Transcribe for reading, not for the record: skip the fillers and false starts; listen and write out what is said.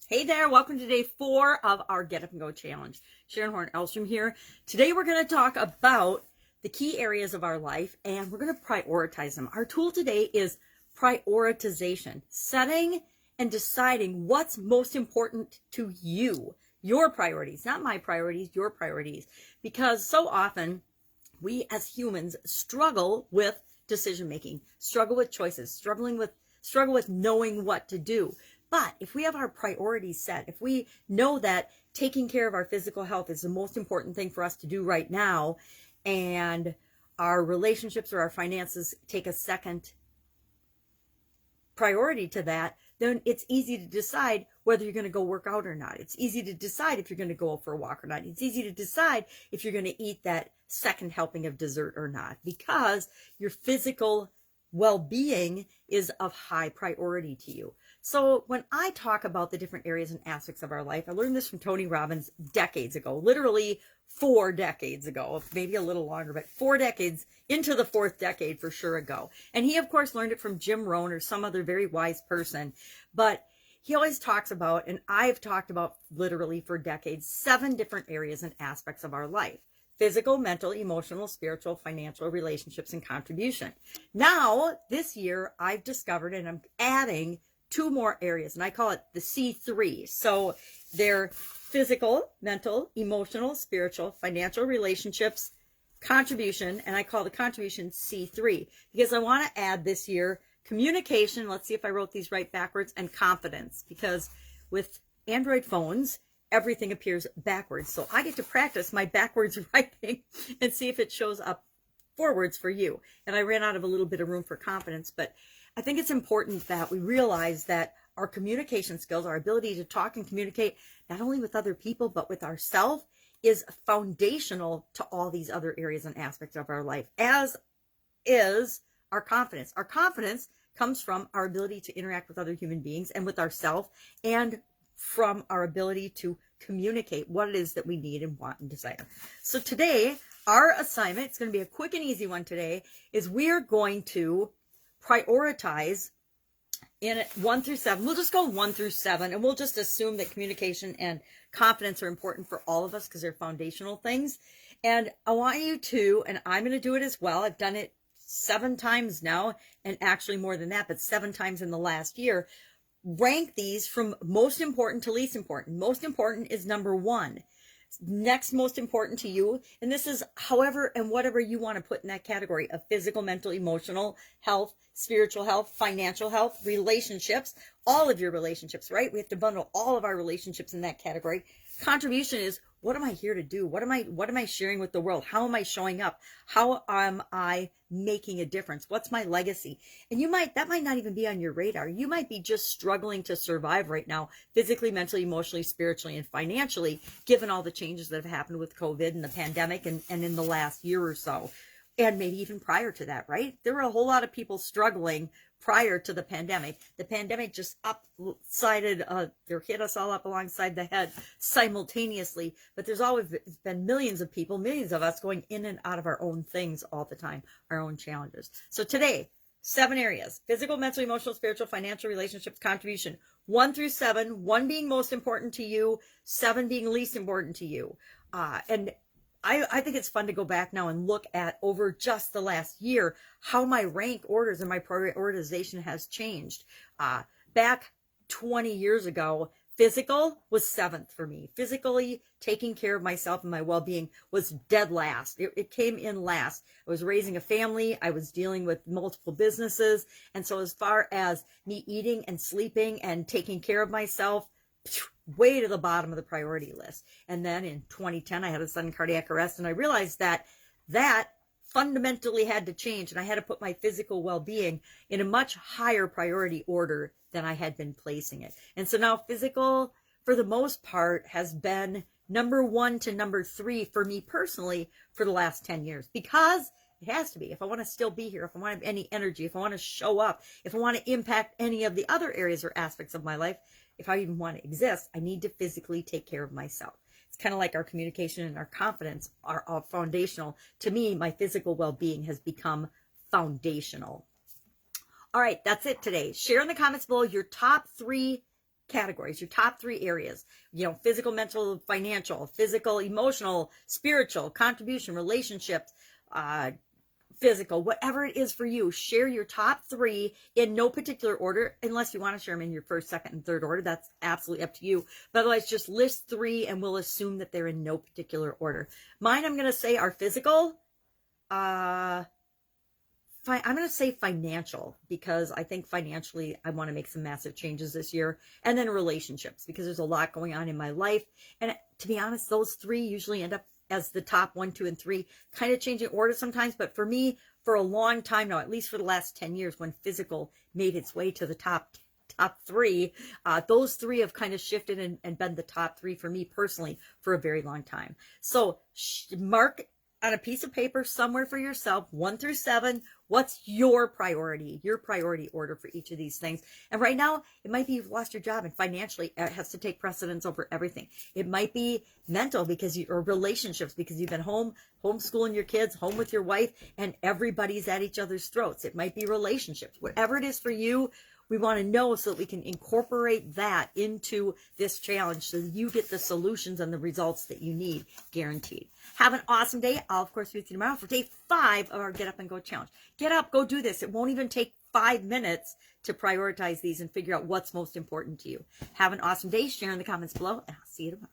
Hey there, welcome to day 4 of our Get Up and Go challenge. Sharon Horne-Ellstrom here. Today we're going to talk about the key areas of our life and we're going to prioritize them. Our tool today is prioritization, setting and deciding what's most important to you, your priorities, not my priorities, your priorities. Because so often we as humans struggle with decision making, struggle with choices, struggle with knowing what to do. But if we have our priorities set, if we know that taking care of our physical health is the most important thing for us to do right now, and our relationships or our finances take a second priority to that, then it's easy to decide whether you're going to go work out or not. It's easy to decide if you're going to go for a walk or not. It's easy to decide if you're going to eat that second helping of dessert or not, because your physical well-being is of high priority to you. So when I talk about the different areas and aspects of our life, I learned this from Tony Robbins decades ago, literally 4 decades ago, maybe a little longer, but 4 decades into the 4th decade for sure ago. And he, of course, learned it from Jim Rohn or some other very wise person. But he always talks about, and I've talked about literally for decades, 7 different areas and aspects of our life: physical, mental, emotional, spiritual, financial, relationships, and contribution. Now, this year, I've discovered, and I'm adding 2 more areas, and I call it the C3. So they're physical, mental, emotional, spiritual, financial, relationships, contribution, and I call the contribution C3 because I want to add this year communication. Let's see if I wrote these right backwards, and confidence, because with Android phones, everything appears backwards. So I get to practice my backwards writing and see if it shows up forwards for you. And I ran out of a little bit of room for confidence, but I think it's important that we realize that our communication skills, our ability to talk and communicate, not only with other people, but with ourselves, is foundational to all these other areas and aspects of our life, as is our confidence. Our confidence comes from our ability to interact with other human beings and with ourselves, and from our ability to communicate what it is that we need and want and desire. So today, our assignment, it's going to be a quick and easy one today, is we're going to prioritize in 1 through 7. We'll just go 1 through 7, and we'll just assume that communication and confidence are important for all of us because they're foundational things. And I want you to, and I'm going to do it as well. I've done it 7 times now, and actually more than that, but 7 times in the last year. Rank these from most important to least important. Most important is number 1. Next most important to you, and this is however and whatever you want to put in that category of physical, mental, emotional health, spiritual health, financial health, relationships, all of your relationships, right? We have to bundle all of our relationships in that category. Contribution is, what am I here to do? What am I sharing with the world? How am I showing up? How am I making a difference? What's my legacy? And that might not even be on your radar. You might be just struggling to survive right now, physically, mentally, emotionally, spiritually, and financially, given all the changes that have happened with COVID and the pandemic and in the last year or so. And maybe even prior to that, right? There were a whole lot of people struggling prior to the pandemic. The pandemic just hit us all up alongside the head simultaneously. But there's always been millions of people, millions of us going in and out of our own things all the time, our own challenges. So today, 7 areas: physical, mental, emotional, spiritual, financial, relationships, contribution. 1 through 7, 1 being most important to you, 7 being least important to you. And I think it's fun to go back now and look at, over just the last year, how my rank orders and my prioritization has changed. Back 20 years ago, physical was 7th for me. Physically taking care of myself and my well-being was dead last. It came in last. I was raising a family. I was dealing with multiple businesses. And so as far as me eating and sleeping and taking care of myself, way to the bottom of the priority list. And then in 2010, I had a sudden cardiac arrest, and I realized that fundamentally had to change, and I had to put my physical well-being in a much higher priority order than I had been placing it. And so now physical, for the most part, has been number 1 to number 3 for me personally for the last 10 years, because it has to be. If I want to still be here, if I want to have any energy, if I want to show up, if I want to impact any of the other areas or aspects of my life, if I even want to exist, I need to physically take care of myself. It's kind of like our communication and our confidence are all foundational. To me, my physical well-being has become foundational. All right, that's it today. Share in the comments below your top 3 categories, your top 3 areas, physical, mental, financial, physical, emotional, spiritual, contribution, relationships, physical, whatever it is for you. Share your top 3 in no particular order, unless you want to share them in your first, second, and third order. That's absolutely up to you. But otherwise, just list 3 and we'll assume that they're in no particular order. Mine, I'm going to say, are physical. I'm going to say financial, because I think financially I want to make some massive changes this year. And then relationships, because there's a lot going on in my life. And to be honest, those 3 usually end up as the top 1, 2, and 3, kind of changing order sometimes. But for me, for a long time now, at least for the last 10 years, when physical made its way to the top 3, those 3 have kind of shifted and been the top 3 for me personally for a very long time. So mark on a piece of paper somewhere for yourself, 1 through 7, what's your priority order for each of these things. And right now, it might be you've lost your job and financially it has to take precedence over everything. It might be mental, or relationships, because you've been homeschooling your kids, home with your wife, and everybody's at each other's throats. It might be relationships. Whatever it is for you, we want to know so that we can incorporate that into this challenge so that you get the solutions and the results that you need, guaranteed. Have an awesome day. I'll, of course, be with you tomorrow for day 5 of our Get Up and Go challenge. Get up, go do this. It won't even take 5 minutes to prioritize these and figure out what's most important to you. Have an awesome day. Share in the comments below, and I'll see you tomorrow.